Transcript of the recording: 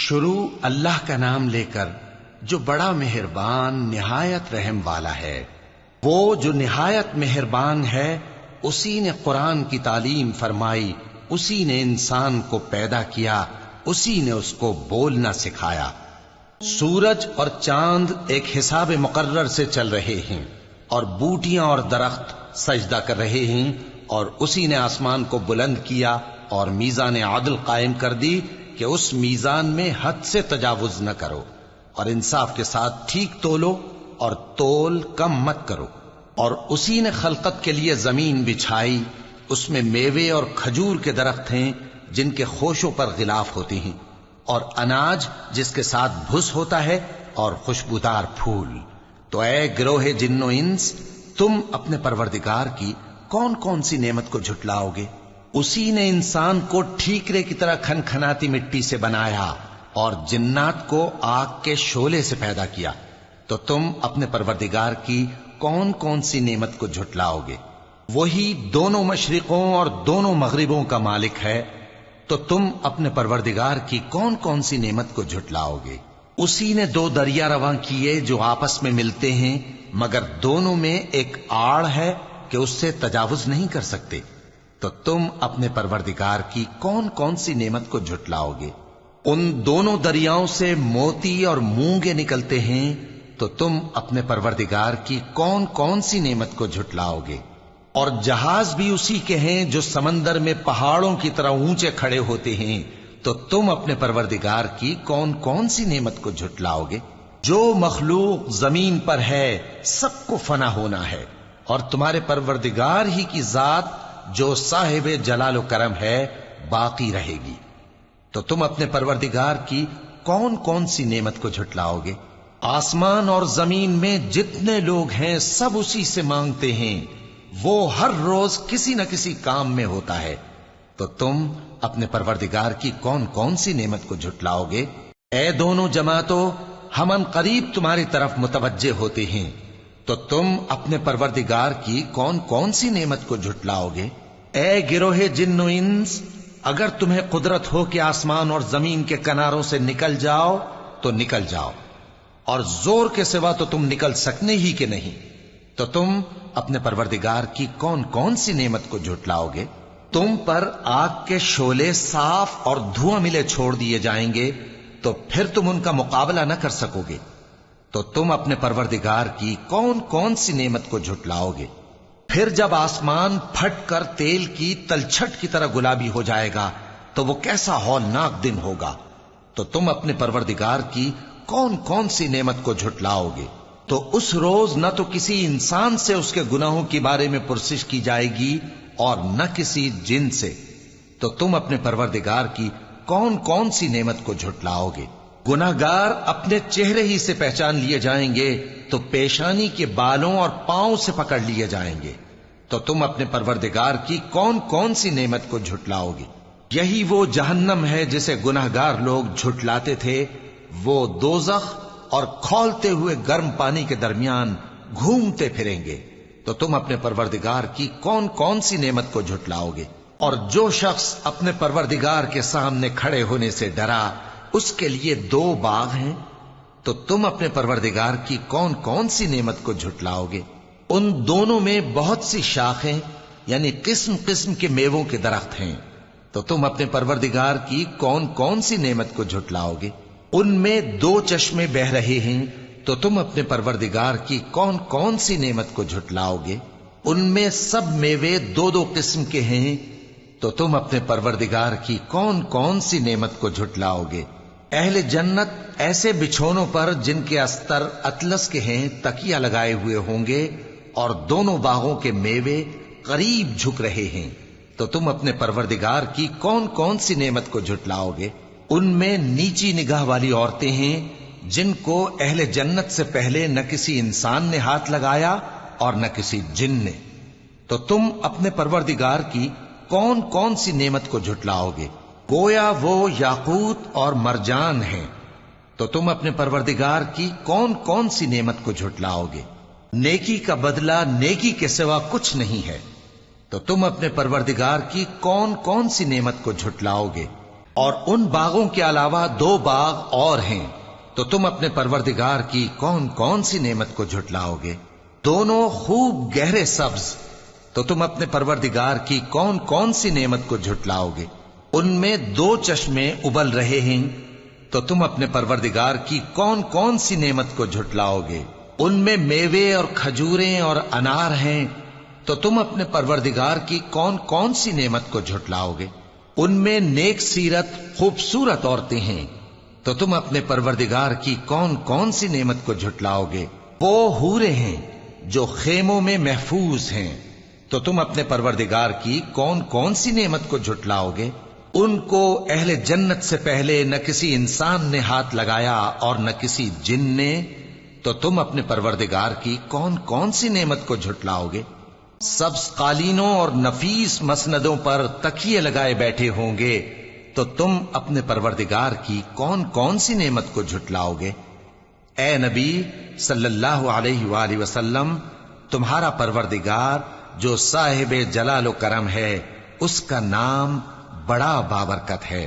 شروع اللہ کا نام لے کر جو بڑا مہربان نہایت رحم والا ہے۔ وہ جو نہایت مہربان ہے اسی نے قرآن کی تعلیم فرمائی، اسی نے انسان کو پیدا کیا، اسی نے اس کو بولنا سکھایا۔ سورج اور چاند ایک حساب مقرر سے چل رہے ہیں، اور بوٹیاں اور درخت سجدہ کر رہے ہیں، اور اسی نے آسمان کو بلند کیا اور میزان عدل قائم کر دی کہ اس میزان میں حد سے تجاوز نہ کرو، اور انصاف کے ساتھ ٹھیک تولو اور تول کم مت کرو۔ اور اسی نے خلقت کے لیے زمین بچھائی، اس میں میوے اور کھجور کے درخت ہیں جن کے خوشوں پر غلاف ہوتے ہیں، اور اناج جس کے ساتھ بھس ہوتا ہے، اور خوشبودار پھول۔ تو اے گروہ جن و انس، تم اپنے پروردگار کی کون کون سی نعمت کو جھٹلاؤ گے؟ اسی نے انسان کو ٹھیکرے کی طرح کھنکھناتی مٹی سے بنایا اور جنات کو آگ کے شعلے سے پیدا کیا، تو تم اپنے پروردگار کی کون کون سی نعمت کو جھٹلاؤ گے؟ وہی دونوں مشرقوں اور دونوں مغربوں کا مالک ہے، تو تم اپنے پروردگار کی کون کون سی نعمت کو جھٹلاؤ گے؟ اسی نے دو دریا رواں کیے جو آپس میں ملتے ہیں، مگر دونوں میں ایک آڑ ہے کہ اس سے تجاوز نہیں کر سکتے، تو تم اپنے پروردگار کی کون کون سی نعمت کو جھٹلاؤ گے؟ ان دونوں دریاؤں سے موتی اور مونگے نکلتے ہیں، تو تم اپنے پروردگار کی کون کون سی نعمت کو جھٹلاؤ گے؟ اور جہاز بھی اسی کے ہیں جو سمندر میں پہاڑوں کی طرح اونچے کھڑے ہوتے ہیں، تو تم اپنے پروردگار کی کون کون سی نعمت کو جھٹلاؤ گے؟ جو مخلوق زمین پر ہے سب کو فنا ہونا ہے، اور تمہارے پروردگار ہی کی ذات جو صاحب جلال و کرم ہے باقی رہے گی۔ تو تم اپنے پروردگار کی کون کون سی نعمت کو جھٹلاؤ گے؟ آسمان اور زمین میں جتنے لوگ ہیں سب اسی سے مانگتے ہیں، وہ ہر روز کسی نہ کسی کام میں ہوتا ہے، تو تم اپنے پروردگار کی کون کون سی نعمت کو جھٹلاؤ گے؟ اے دونوں جماعتوں، ہم ان قریب تمہاری طرف متوجہ ہوتے ہیں، تو تم اپنے پروردگار کی کون کون سی نعمت کو جھٹلاؤ گے؟ اے گروہ جن و انس، اگر تمہیں قدرت ہو کہ آسمان اور زمین کے کناروں سے نکل جاؤ تو نکل جاؤ، اور زور کے سوا تو تم نکل سکنے ہی کہ نہیں، تو تم اپنے پروردگار کی کون کون سی نعمت کو جھٹلاؤ گے؟ تم پر آگ کے شعلے صاف اور دھواں ملے چھوڑ دیے جائیں گے، تو پھر تم ان کا مقابلہ نہ کر سکو گے، تو تم اپنے پروردگار کی کون کون سی نعمت کو جھٹلاؤ گے؟ پھر جب آسمان پھٹ کر تیل کی تلچھٹ کی طرح گلابی ہو جائے گا تو وہ کیسا ہولناک دن ہوگا، تو تم اپنے پروردگار کی کون کون سی نعمت کو جھٹلاؤ گے؟ تو اس روز نہ تو کسی انسان سے اس کے گناہوں کے بارے میں پرسش کی جائے گی اور نہ کسی جن سے، تو تم اپنے پروردگار کی کون کون سی نعمت کو جھٹلاؤ گے؟ گناہگار اپنے چہرے ہی سے پہچان لیے جائیں گے تو پیشانی کے بالوں اور پاؤں سے پکڑ لیے جائیں گے، تو تم اپنے پروردگار کی کون کون سی نعمت کو جھٹلاؤ گے؟ یہی وہ جہنم ہے جسے گناہگار لوگ جھٹلاتے تھے، وہ دوزخ اور کھولتے ہوئے گرم پانی کے درمیان گھومتے پھریں گے، تو تم اپنے پروردگار کی کون کون سی نعمت کو جھٹلاؤ گے؟ اور جو شخص اپنے پروردگار کے سامنے کھڑے ہونے سے ڈرا، اس کے لیے دو باغ ہیں، تو تم اپنے پروردگار کی کون کون سی نعمت کو جھٹلاؤ گے؟ ان دونوں میں بہت سی شاخیں یعنی قسم قسم کے میووں کے درخت ہیں، تو تم اپنے پروردگار کی کون کون سی نعمت کو جھٹلاؤ گے؟ ان میں دو چشمے بہ رہے ہیں، تو تم اپنے پروردگار کی کون کون سی نعمت کو جھٹلاؤ گے؟ ان میں سب میوے دو دو قسم کے ہیں، تو تم اپنے پروردگار کی کون کون سی نعمت کو جھٹلاؤ گے؟ اہل جنت ایسے بچھونوں پر جن کے استر اطلس کے ہیں تکیہ لگائے ہوئے ہوں گے، اور دونوں باغوں کے میوے قریب جھک رہے ہیں، تو تم اپنے پروردگار کی کون کون سی نعمت کو جھٹلاؤ گے؟ ان میں نیچی نگاہ والی عورتیں ہیں جن کو اہل جنت سے پہلے نہ کسی انسان نے ہاتھ لگایا اور نہ کسی جن نے، تو تم اپنے پروردگار کی کون کون سی نعمت کو جھٹلاؤ گے؟ گویا وہ یاقوت اور مرجان ہیں، تو تم اپنے پروردگار کی کون کون سی نعمت کو جھٹلاؤ گے؟ نیکی کا بدلہ نیکی کے سوا کچھ نہیں ہے، تو تم اپنے پروردگار کی کون کون سی نعمت کو جھٹلاؤ گے؟ اور ان باغوں کے علاوہ 2 باغ اور ہیں، تو تم اپنے پروردگار کی کون کون سی نعمت کو جھٹلاؤ گے؟ دونوں خوب گہرے سبز، تو تم اپنے پروردگار کی کون کون سی نعمت کو جھٹلاؤ گے؟ ان میں 2 چشمے ابل رہے ہیں، تو تم اپنے پروردگار کی کون کون سی نعمت کو جھٹلاؤ گے؟ ان میں میوے اور کھجوریں اور انار ہیں، تو تم اپنے پروردگار کی کون کون سی نعمت کو جھٹلاؤ گے؟ ان میں نیک سیرت خوبصورت عورتیں ہیں، تو تم اپنے پروردگار کی کون کون سی نعمت کو جھٹلاؤ گے؟ وہ حوریں ہیں جو خیموں میں محفوظ ہیں، تو تم اپنے پروردگار کی کون کون سی نعمت کو جھٹلاؤ گے؟ ان کو اہل جنت سے پہلے نہ کسی انسان نے ہاتھ لگایا اور نہ کسی جن نے، تو تم اپنے پروردگار کی کون کون سی نعمت کو جھٹلاؤ گے؟ سبز قالینوں اور نفیس مسندوں پر تکیے لگائے بیٹھے ہوں گے، تو تم اپنے پروردگار کی کون کون سی نعمت کو جھٹلاؤ گے؟ اے نبی صلی اللہ علیہ وآلہ وسلم، تمہارا پروردگار جو صاحب جلال و کرم ہے، اس کا نام بڑا بابرکت ہے۔